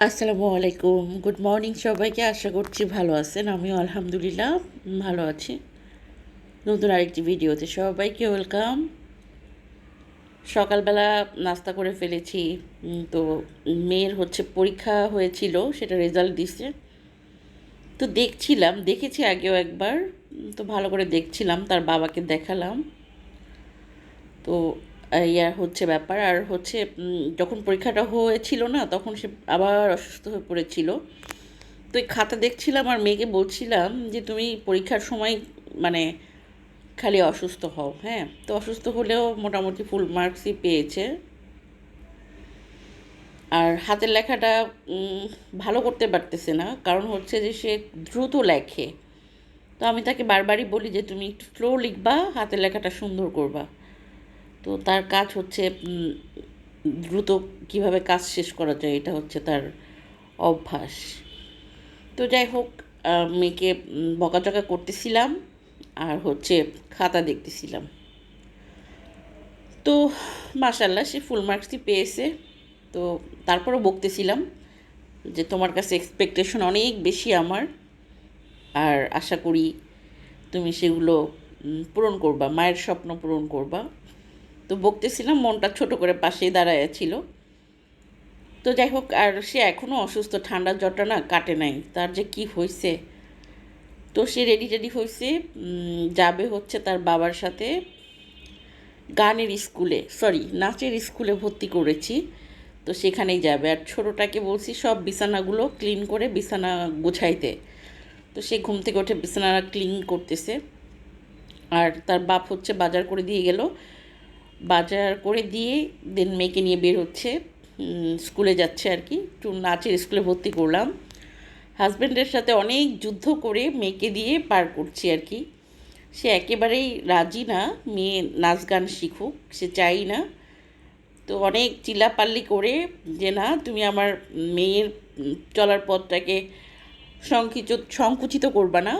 আসসালামু আলাইকুম, good morning সবাইকে। আশা করছি ভালো আছেন। আমিও আলহামদুলিল্লাহ ভালো আছি। নতুন আরেকটি ভিডিওতে সবাইকে ওয়েলকাম। সকালবেলা নাস্তা করে ফেলেছি। তো মেয়ের পরীক্ষা হয়েছিল, সেটা রেজাল্ট দিছে। তো দেখেছি আগেও একবার। তো ভালো করে দেখছিলাম, তার বাবাকে দেখালাম। তো ইয়ার ব্যাপার। আর যখন পরীক্ষাটা হয়েছিল না, তখন সে আবার অসুস্থ হয়ে পড়েছিল। তো এই খাতা দেখছিলাম আর মেয়েকে বলছিলাম যে তুমি পরীক্ষার সময় মানে খালি অসুস্থ হও, হ্যাঁ। তো অসুস্থ হলেও মোটামুটি ফুল মার্কসই পেয়েছে। আর হাতের লেখাটা ভালো করতে পারতেছে না, কারণ যে সে দ্রুত লেখে। তো আমি তাকে বারবারই বলি যে তুমি একটু স্লো লিখবা, হাতের লেখাটা সুন্দর করবা। তো তার কাজ দ্রুত কিভাবে কাজ শেষ করা যায়, এটা তার অভ্যাস। তো যাই হোক, মেয়েকে বকাঝকা করতেছিলাম আর খাতা দেখতেছিলাম। তো মাশাল্লাহ সে ফুল মার্কসই পেয়েছে। তো তারপরও বকতেছিলাম যে তোমার কাছে এক্সপেকটেশন অনেক বেশি আমার, আর আশা করি তুমি সেগুলো পূরণ করবা, মায়ের স্বপ্ন পূরণ করবা। তো বকতেছিলাম, মনটা ছোট করে পাশেই দাঁড়ায় ছিল। তো যাই হোক, আর সে এখনও অসুস্থ, ঠান্ডার জ্বরটা না কাটে নাই, তার যে কি হয়েছে। তো সে রেডি হয়েছে, যাবে তার বাবার সাথে গানের স্কুলে, নাচের স্কুলে ভর্তি করেছি। তো সেখানেই যাবে। আর ছোটোটাকে বলছি সব বিছানাগুলো ক্লিন করে বিছানা গোছাইতে। তো সে ঘুম থেকে উঠে বিছানা ক্লিন করতেছে। আর তার বাপ বাজার করে দিয়ে গেল। বাজার করে দিয়ে দেন মেয়েকে নিয়ে বের হচ্ছে, স্কুলে যাচ্ছে আর কি। একটু নাচের স্কুলে ভর্তি করলাম। হাজব্যান্ডের সাথে অনেক যুদ্ধ করে মেয়েকে দিয়ে পার করছি আর কি। সে একেবারেই রাজি না মেয়ে নাচ গান শিখুক, সে চাই না। তো অনেক চিল্লাপাল্লি করে যে না, তুমি আমার মেয়ের চলার পথটাকে সংকুচিত করবা না।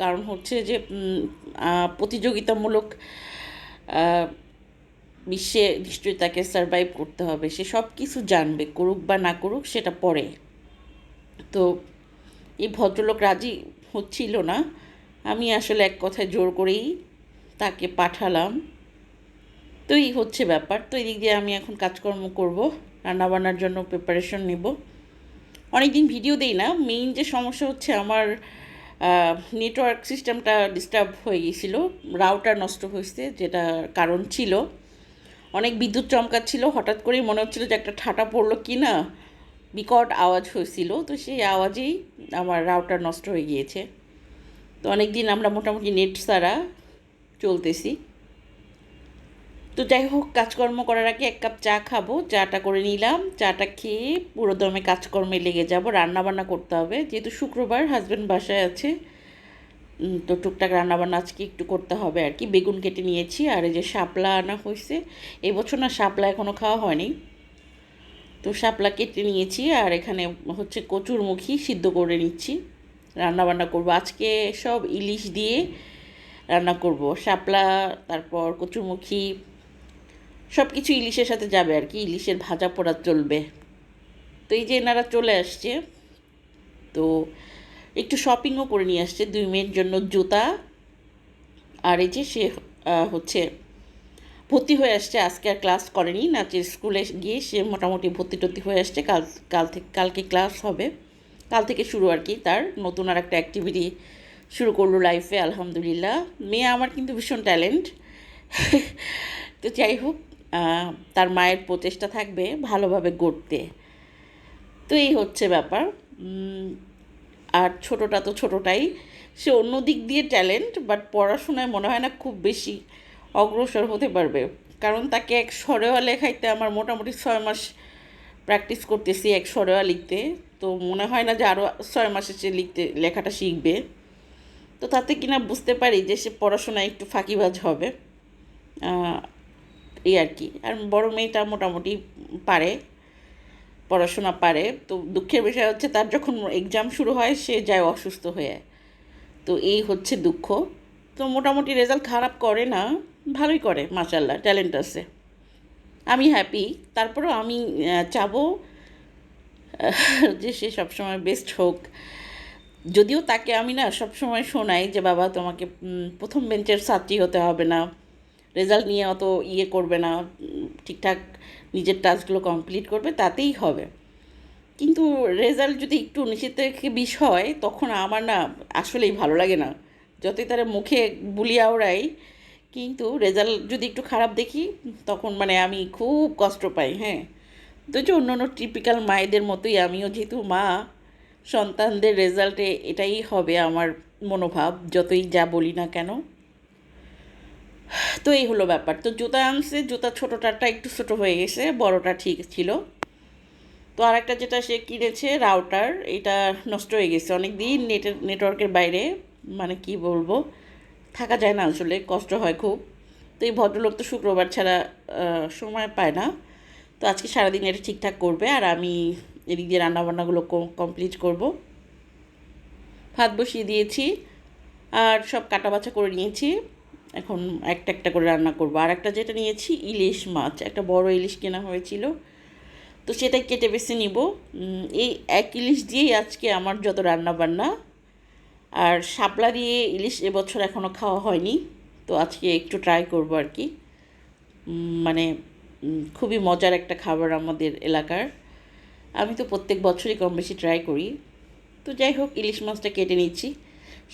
কারণ যে প্রতিযোগিতামূলক বিশ্বে নিশ্চয়ই তাকে সারভাইভ করতে হবে। সে সব কিছু জানবে, করুক বা না করুক সেটা পরে। তো এই ভদ্রলোক রাজি হচ্ছিল না। আমি আসলে এক কথায় জোর করেই তাকে পাঠালাম। তো এই ব্যাপার। তো এই দিক দিয়ে আমি এখন কাজকর্ম করব, রান্নাবান্নার জন্য প্রিপারেশন নেব। অনেক দিন ভিডিও দেই না। মেইন যে সমস্যা আমার নেটওয়ার্ক সিস্টেমটা ডিস্টার্ব হয়ে গিয়েছিলো, রাউটার নষ্ট হয়েছে, যেটা কারণ ছিল। অনেক বিদ্যুৎ চমকাচ্ছিল, হঠাৎ করেই মনে হচ্ছিলো যে একটা ঠাটা পড়লো কি না, বিকট আওয়াজ হয়েছিল। তো সেই আওয়াজেই আমার রাউটার নষ্ট হয়ে গিয়েছে। তো অনেক দিন আমরা মোটামুটি নেট ছাড়া চলতেছি। তো যাই হোক, কাজকর্ম করার আগে এক কাপ চা খাবো। চাটা করে নিলাম, চাটা খেয়ে পুরো দমে কাজকর্মে লেগে যাব। রান্নাবান্না করতে হবে, যেহেতু শুক্রবার হাজব্যান্ড বাসায় আছে। তো টুকটাক রান্নাবান্না আজকে একটু করতে হবে আর কি। বেগুন কেটে নিয়েছি, আর এই যে শাপলা আনা হয়েছে। এবছর না শাপলা এখনও খাওয়া হয়নি। তো শাপলা কেটে নিয়েছি, আর এখানে কচুরমুখী সিদ্ধ করে নিচ্ছি। রান্নাবান্না করব আজকে সব ইলিশ দিয়ে রান্না করব। শাপলা, তারপর কচুরমুখী, সব কিছু ইলিশের সাথে যাবে আর কি। ইলিশের ভাজা পোড়া চলবে। তো এই যে এনারা চলে আসছে, তো একটু শপিংও করে নিয়ে আসছে 2 মেয়ের জন্য জুতা। আর এই যে সে হচ্ছে ভর্তি হয়ে আসছে, আজকে আর ক্লাস করেনি। নাচের স্কুলে গিয়ে সে মোটামুটি ভর্তি হয়ে আসছে। কালকে ক্লাস হবে, কাল থেকে শুরু আর কি। তার নতুন আর একটা অ্যাক্টিভিটি শুরু করলো লাইফে, আলহামদুলিল্লাহ। মেয়ে আমার কিন্তু ভীষণ ট্যালেন্ট। তো যাই হোক, তার মায়ের প্রচেষ্টা থাকবে ভালোভাবে গড়তে। তো এই ব্যাপার। আর ছোটোটা তো ছোটোটাই, সে অন্য দিক দিয়ে ট্যালেন্ট, বাট পড়াশোনায় মনে হয় না খুব বেশি অগ্রসর হতে পারবে। কারণ তাকে এক সরেওয়া লেখাইতে আমার মোটামুটি 6 মাস প্র্যাকটিস করতেছি, এক সরেওয়া লিখতে। তো মনে হয় না যে আরও 6 মাসে সে লেখাটা শিখবে। তো তাতে কিনা বুঝতে পারি যে সে পড়াশোনায় একটু ফাঁকিবাজ হবে, এই আর কি। আর বড় মেয়েটা মোটামুটি পারে, পড়াশোনা পারে। তো দুঃখের বিষয় তার যখন এক্সাম শুরু হয় সে যায় অসুস্থ হয়ে। তো এই দুঃখ। তো মোটামুটি রেজাল্ট খারাপ করে না, ভালোই করে, মাশাল্লাহ, ট্যালেন্ট আছে। আমি হ্যাপি। তারপরেও আমি চাবো যে সে সবসময় বেস্ট হোক। যদিও তাকে আমি না সবসময় শোনাই যে বাবা তোমাকে প্রথম বেঞ্চের ছাত্রী হতে হবে না, রেজাল্ট নিয়ে অত করবে না, ঠিকঠাক নিজের টাস্কগুলো কমপ্লিট করবে, তাতেই হবে। কিন্তু রেজাল্ট যদি একটু নিচের থেকে 20 হয় তখন আমার না আসলেই ভালো লাগে না। যতই তারা মুখে বুলিয়ে ওড়াই, কিন্তু রেজাল্ট যদি একটু খারাপ দেখি তখন মানে আমি খুব কষ্ট পাই। হ্যাঁ, তো যে অন্য অন্য টিপিক্যাল মায়েদের মতোই আমিও যেহেতু মা, সন্তানদের রেজাল্টে এটাই হবে আমার মনোভাব, যতই যা বলি না কেন। তো এই হলো ব্যাপার। তো জুতা আনছে, জুতা ছোটোটারটা একটু ছোটো হয়ে গেছে, বড়টা ঠিক ছিল। তো আরেকটা যেটা সে কিনেছে রাউটার, এটা নষ্ট হয়ে গেছে অনেক দিন, নেটওয়ার্কের বাইরে, মানে কি বলবো, থাকা যায় না আসলে, কষ্ট হয় খুব। তো এই ভদ্রলোক তো শুক্রবার ছাড়া সময় পায় না। তো আজকে সারাদিন এটা ঠিকঠাক করবে, আর আমি এদিক দিয়ে রান্নাবান্নাগুলো কমপ্লিট করব। ভাত বসিয়ে দিয়েছি আর সব কাটা বাছা করে নিয়েছি। এখন একটা একটা করে রান্না করব। আর একটা যেটা নিয়েছি ইলিশ মাছ, একটা বড় ইলিশ কেনা হয়েছিল, তো সেটা কেটে বেছে নিব। এই এক ইলিশ দিয়েই আজকে আমার যত রান্না বান্না। আর শাপলা দিয়ে ইলিশ এবছর এখনও খাওয়া হয়নি, তো আজকে একটু ট্রাই করব আর কি। মানে খুবই মজার একটা খাবার আমাদের এলাকার। আমি তো প্রত্যেক বছরই কম বেশি ট্রাই করি। তো যাই হোক, ইলিশ মাছটা কেটে নিচ্ছি।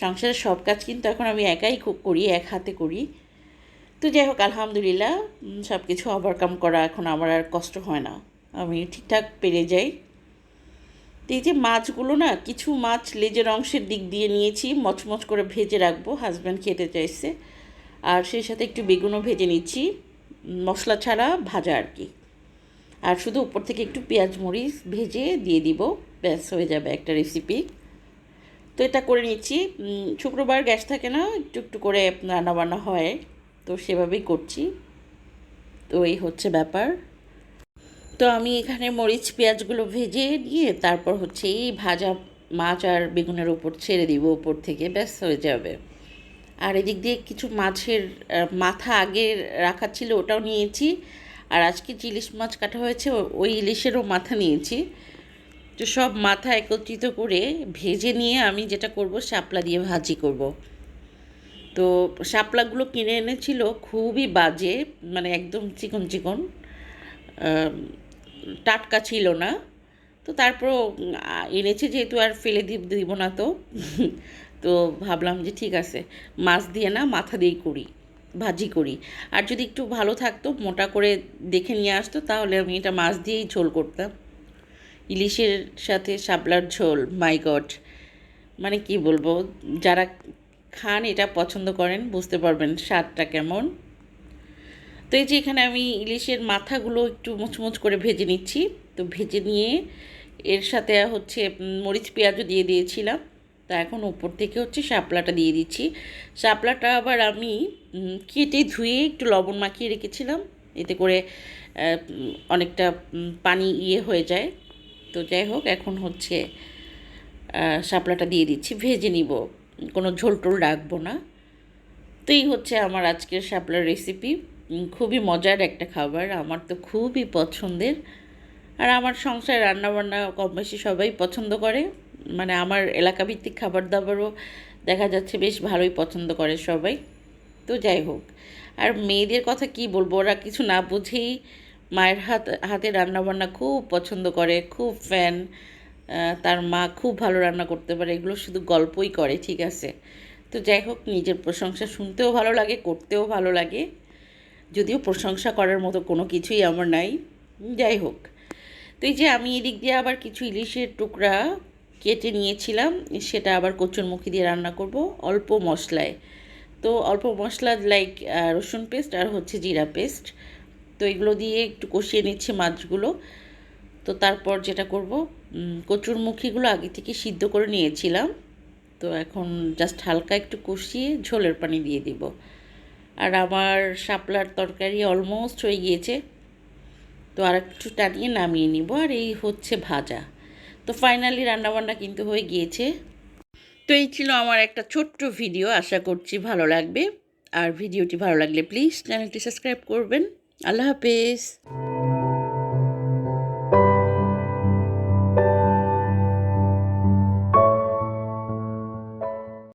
সংসারের সব কাজ কিন্তু এখন আমি একাই খুব করি, এক হাতে করি। তো যাই হোক, আলহামদুলিল্লাহ, সব কিছু ওভারকাম করা এখন আমার আর কষ্ট হয় না, আমি ঠিকঠাক পেরে যাই। তো এই যে মাছগুলো না, কিছু মাছ লেজের অংশের দিক দিয়ে নিয়েছি, মচমচ করে ভেজে রাখবো, হাজব্যান্ড খেতে চাইছে। আর সেই সাথে একটু বেগুনও ভেজে নিচ্ছি, মশলা ছাড়া ভাজা আর কি। আর শুধু উপর থেকে একটু পেঁয়াজ মরিচ ভেজে দিয়ে দিব, ব্যাস হয়ে যাবে একটা রেসিপি। তো এটা করে নিচ্ছি। শুক্রবার গ্যাস থাকে না, একটু একটু করে রান্নাবান্না হয়, তো সেভাবেই করছি। তো এই হচ্ছে ব্যাপার। তো আমি এখানে মরিচ পেঁয়াজগুলো ভেজে নিয়ে তারপর হচ্ছে এই ভাজা মাছ আর বেগুনের ওপর ছেড়ে দিব, ওপর থেকে ব্যাস হয়ে যাবে। আর এদিক দিয়ে কিছু মাছের মাথা আগে রাখা ছিল, ওটাও নিয়েছি। আর আজকে যে ইলিশ মাছ কাটা হয়েছে ওই ইলিশেরও মাথা নিয়েছি। তো সব মাথা একত্রিত করে ভেজে নিয়ে আমি যেটা করব, শাপলা দিয়ে ভাজি করব। তো শাপলাগুলো কিনে এনেছিল খুবই বাজে, মানে একদম চিকন চিকন, টাটকা ছিল না। তো তারপরও এনেছে যেহেতু, আর ফেলে দিব না তো। তো ভাবলাম যে ঠিক আছে, মাছ দিয়ে না মাথা দিয়েই করি, ভাজি করি। আর যদি একটু ভালো থাকতো, মোটা করে দেখে নিয়ে আসতো, তাহলে আমি এটা মাছ দিয়েই ঝোল করতাম। ইলিশের সাথে শাপলার ঝোল, মাই গড, মানে কি বলবো, যারা খান এটা পছন্দ করেন বুঝতে পারবেন স্বাদটা কেমন। তো এই যে এখানে আমি ইলিশের মাথাগুলো একটু মুচমুচ করে ভেজে নিচ্ছি। তো ভেজে নিয়ে এর সাথে হচ্ছে মরিচ পেঁয়াজও দিয়ে দিয়েছিলাম। তা এখন উপর থেকে হচ্ছে শাপলাটা দিয়ে দিচ্ছি। শাপলাটা আবার আমি কেটে ধুয়ে একটু লবণ মাখিয়ে রেখেছিলাম, এতে করে অনেকটা পানি হয়ে যায়। তো যাই হোক, এখন হচ্ছে শাপলাটা দিয়ে দিচ্ছি, ভেজে নিব, কোনো ঝোল টোল রাখবো না। তো এই হচ্ছে আমার আজকের শাপলার রেসিপি। খুবই মজার একটা খাবার, আমার তো খুবই পছন্দের। আর আমার সংসারে রান্নাবান্না কম বেশি সবাই পছন্দ করে, মানে আমার এলাকাভিত্তিক খাবার দাবারও দেখা যাচ্ছে বেশ ভালোই পছন্দ করে সবাই। তো যাই হোক, আর মেয়েদের কথা কি বলবো, ওরা কিছু না বুঝেই মায়ের হাতে রান্নাবান্না খুব পছন্দ করে, খুব ফ্যান। তার মা খুব ভালো রান্না করতে পারে, এগুলো শুধু গল্পই করে, ঠিক আছে। তো যাই হোক, নিজের প্রশংসা শুনতেও ভালো লাগে, করতেও ভালো লাগে, যদিও প্রশংসা করার মতো কোনো কিছুই আমার নাই। যাই হোক, তো এই যে আমি এদিক দিয়ে আবার কিছু ইলিশের টুকরা কেটে নিয়েছিলাম, সেটা আবার কচুরমুখী দিয়ে রান্না করব অল্প মশলায়। তো অল্প মশলা লাইক রসুন পেস্ট আর হচ্ছে জিরা পেস্ট, তো এগুলো দিয়ে একটু কষিয়ে নিচ্ছি মাছগুলো। তো তারপর যেটা করব, কচুরমুখীগুলো আগে থেকে সিদ্ধ করে নিয়েছিলাম, তো এখন জাস্ট হালকা একটু কষিয়ে ঝোলের পানি দিয়ে দিব। আর আমার শাপলার তরকারি অলমোস্ট হয়ে গিয়েছে, তো আর একটু টানিয়ে নামিয়ে নিব। আর এই হচ্ছে ভাজা। তো ফাইনালি রান্নাবান্না কিন্তু হয়ে গিয়েছে। তো এই ছিল আমার একটা ছোট্ট ভিডিও, আশা করছি ভালো লাগবে। আর ভিডিওটি ভালো লাগলে প্লিজ চ্যানেলটি সাবস্ক্রাইব করবেন। আল্লাহ হাফেজ।